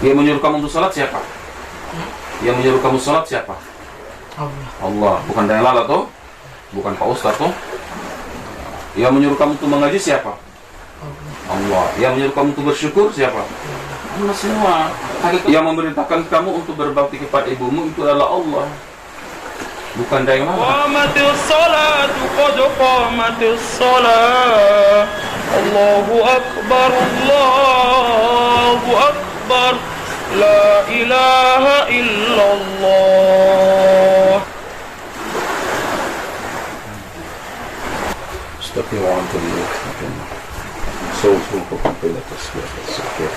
Yang menyuruh kamu untuk salat siapa? Yang menyuruh kamu salat siapa? Allah. Allah. Bukan Dalal atau bukan Pak Ustaz tuh. Yang menyuruh kamu untuk mengaji siapa? Allah. Yang menyuruh kamu untuk bersyukur siapa? Allah semua. Yang memerintahkan kamu untuk berbakti kepada ibumu itu adalah Allah. Bukan dari mana. Qamatis salatu qad qamatis salat. Allahu akbar, Allahu akbar. La ilaha illallah. استقيم وانت بالمستقيم صوتكم بين التسبيح والتسبيح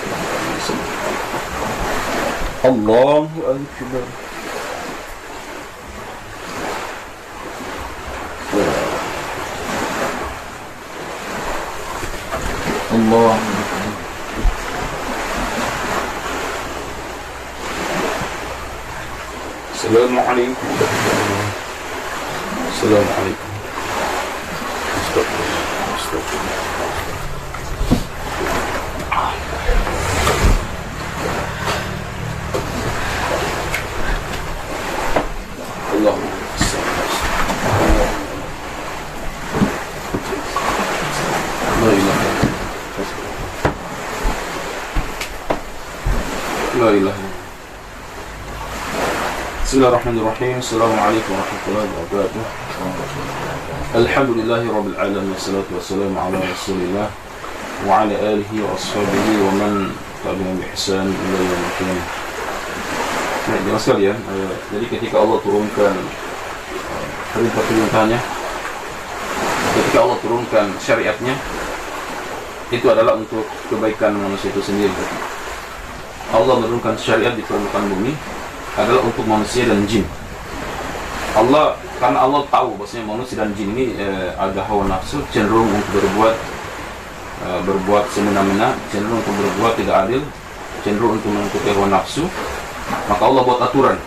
الله أكبر الله السلام عليكم السلام عليكم اللهم لا إله لا إله بسم الله الرحمن الرحيم السلام عليكم ورحمة الله وبركاته الحمد لله رب العالمين والصلاة والسلام على رسول الله وعلى آله وأصحابه ومن tabi'ahum bi ihsan ila yaumil qiyamah. Nah, jelas sekalian, jadi ketika Allah turunkan perintah-perintahnya, ketika Allah turunkan syariatnya, itu adalah untuk kebaikan manusia itu sendiri. Allah menurunkan syariat di permukaan bumi adalah untuk manusia dan jin. Karena Allah tahu bahwasanya manusia dan jin ini ada hawa nafsu, cenderung untuk berbuat semena-mena, cenderung untuk berbuat tidak adil, cenderung untuk mengikuti hawa nafsu. Maka Allah buat aturan.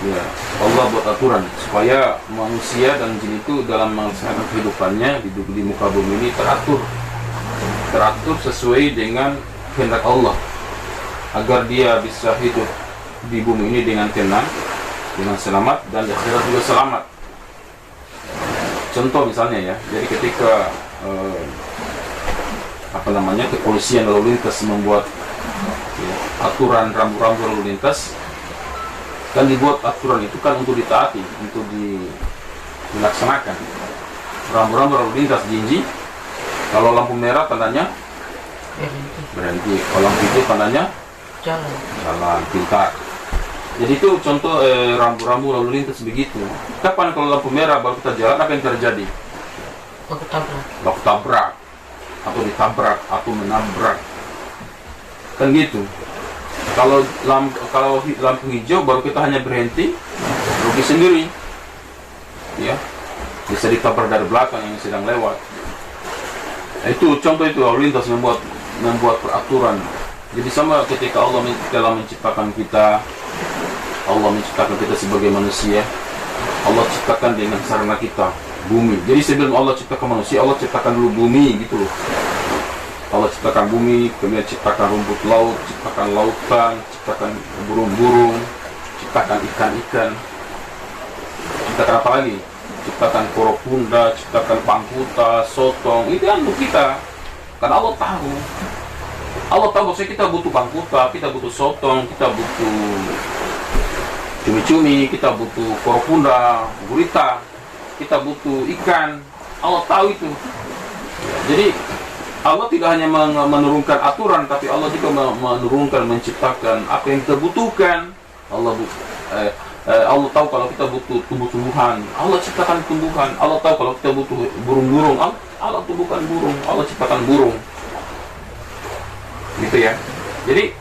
Ya, Allah buat aturan supaya manusia dan jin itu dalam melaksanakan kehidupannya di muka bumi ini teratur sesuai dengan kehendak Allah, agar dia bisa hidup di bumi ini dengan tenang, dengan selamat, dan di akhirat juga selamat. Contoh misalnya ya, jadi ketika kepolisian lalu lintas membuat aturan rambu-rambu lalu lintas, kan dibuat aturan itu kan untuk ditaati, untuk dilaksanakan. Rambu-rambu lalu lintas jinji, kalau lampu merah tandanya berhenti, kalau lampu hijau tandanya jalan pintar. Jadi itu contoh rambu-rambu lalu lintas begitu. Kapan kalau lampu merah baru kita jalan, apa yang terjadi? Baku tabrak atau ditabrak atau menabrak, kan gitu. Kalau lampu hijau baru kita hanya berhenti, rugi sendiri, ya, bisa ditabrak dari belakang yang sedang lewat. Itu contoh, itu lalu lintas membuat peraturan. Jadi sama ketika Allah telah menciptakan kita, Allah menciptakan kita sebagai manusia, Allah ciptakan dengan sarana kita, bumi. Jadi sebelum Allah ciptakan manusia, Allah ciptakan dulu bumi gitu loh. Allah ciptakan bumi, kemudian ciptakan rumput laut, ciptakan lautan, ciptakan burung-burung, ciptakan ikan-ikan, ciptakan apa lagi? Ciptakan koropunda, ciptakan pangkuta, sotong. Itu kan untuk kita, karena Allah tahu bahwa kita butuh pangkuta, kita butuh sotong, kita butuh cumi-cumi, kita butuh koropunda, gurita, kita butuh ikan. Allah tahu itu. Jadi Allah tidak hanya menurunkan aturan, tapi Allah juga menurunkan, menciptakan apa yang kita butuhkan. Allah tahu kalau kita butuh tumbuh-tumbuhan, Allah ciptakan tumbuhan. Allah tahu kalau kita butuh burung-burung, Allah tumbuhkan burung, Allah ciptakan burung. Gitu ya. Jadi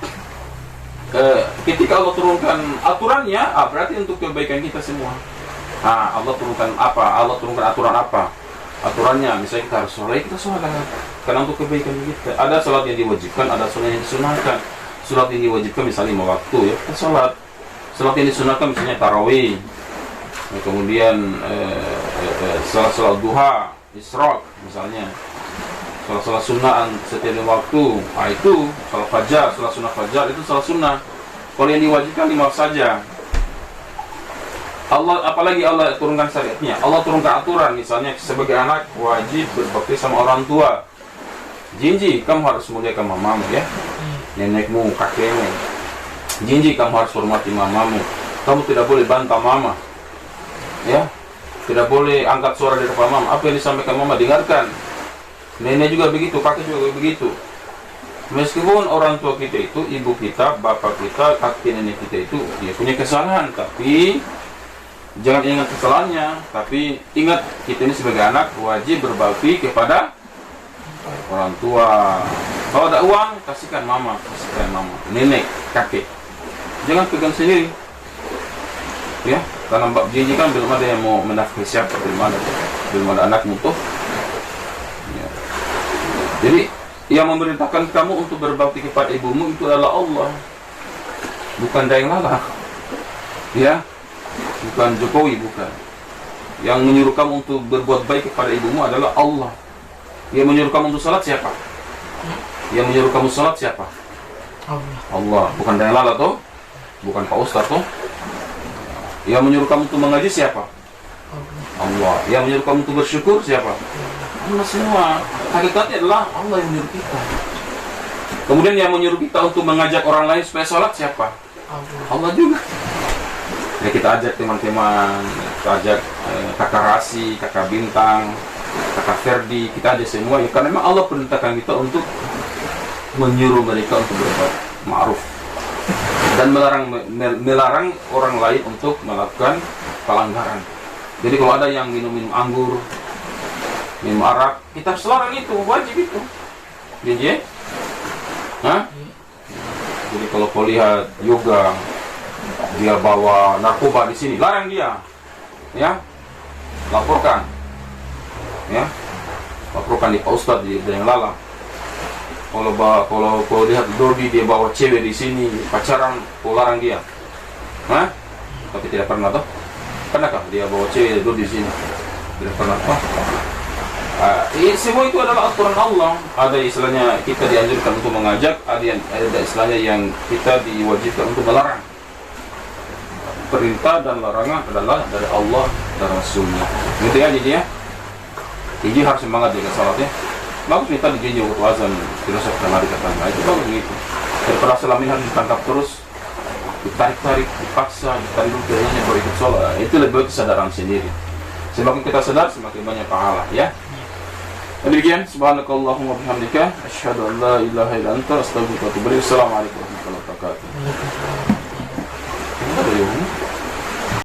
ketika Allah turunkan aturannya, berarti untuk kebaikan kita semua. Allah turunkan apa? Allah turunkan aturan apa? Aturannya, misalnya kita harus sholat, kita sholat karena untuk kebaikan kita. Ada sholat yang diwajibkan, ada sholat yang disunahkan. Sholat yang diwajibkan misalnya 5 waktu, ya kita sholat. Sholat yang disunahkan misalnya tarawih, kemudian sholat duha, isyraq misalnya. salah sunnah setiap waktu. Itu salat fajar, salat sunnah fajar itu salat sunnah. Kalau yang diwajibkan 5 saja. Allah, apalagi Allah turunkan syariatnya. Allah turunkan aturan, misalnya sebagai anak wajib berbakti sama orang tua. Jinji, kamu harus muliakan mamamu ya, nenekmu, kakekmu. Jinji, kamu harus hormati mamamu. Kamu tidak boleh bantah mama, ya, tidak boleh angkat suara di depan mama. Apa yang disampaikan mama dengarkan. Nenek juga begitu, kakek juga begitu. Meskipun orang tua kita itu, ibu kita, bapak kita, kakek nenek kita itu dia punya kesalahan, tapi jangan ingat kesalahannya, tapi ingat kita ini sebagai anak wajib berbakti kepada orang tua. Kalau ada uang, kasihkan mama, nenek, kakek. Jangan pegang sendiri. Ya, karena Mbak Jiji kan belum ada yang mau menafkahi siapa, belum ada anakmu tuh. Ya. Jadi yang memerintahkan kamu untuk berbakti kepada ibumu itu adalah Allah, bukan Dayang Lala. Ya. Bukan Jokowi, bukan. Yang menyuruh kamu untuk berbuat baik kepada ibumu adalah Allah. Yang menyuruh kamu untuk salat siapa? Yang menyuruh kamu salat siapa? Allah. Bukan Dayang Lala toh? Bukan Pak Ustaz toh? Yang menyuruh kamu untuk mengaji siapa? Allah. Yang menyuruh kamu untuk bersyukur siapa? Allah semua. Hakikatnya adalah Allah yang menyuruh kita. Kemudian yang menyuruh kita untuk mengajak orang lain supaya salat siapa? Allah juga. Ya, kita ajak teman-teman, kita ajak kakak Rasi, kakak Bintang, kakak Ferdi, kita ajak semua ya, karena memang Allah perintahkan kita untuk menyuruh mereka untuk berbuat ma'ruf dan melarang orang lain untuk melakukan pelanggaran. Jadi kalau ada yang minum anggur, minum arak, kita harus larang, itu wajib itu. Jadi, jadi kalau kau lihat yoga dia bawa narkoba di sini, larang dia, ya, laporkan, ya, laporkan di Pak Ustadz di Dayang Lala. Kalau lihat Dodi dia bawa cewek di sini pacaran, kau larang dia, tapi tidak pernah toh, pernahkah dia bawa cewek Dodi di sini? Tidak pernah toh. Semua itu adalah aturan Allah. Ada istilahnya kita dianjurkan untuk mengajak, ada istilahnya yang kita diwajibkan untuk melarang. Perintah dan larangan adalah dari Allah dan Rasulnya. Gitu ya Jiji ya. Jiji harus semangat jaga salatnya. Bagus nih tadi Jiji waktu azan filosofkan lari katanya. Itu bagus gitu. Daripada selamin harus ditangkap terus, ditarik-tarik, dipaksa, ditarik dulu kayaknya baru ikut sholat. Itu lebih baik kesadaran sendiri. Semakin kita sadar, semakin banyak pahala ya. Demikian, subhanakallahumma bihamdika, asyhadu an la ilaha illa anta, astaghfiruka wa atubu ilaik. Assalamualaikum warahmatullahi wabarakatuh.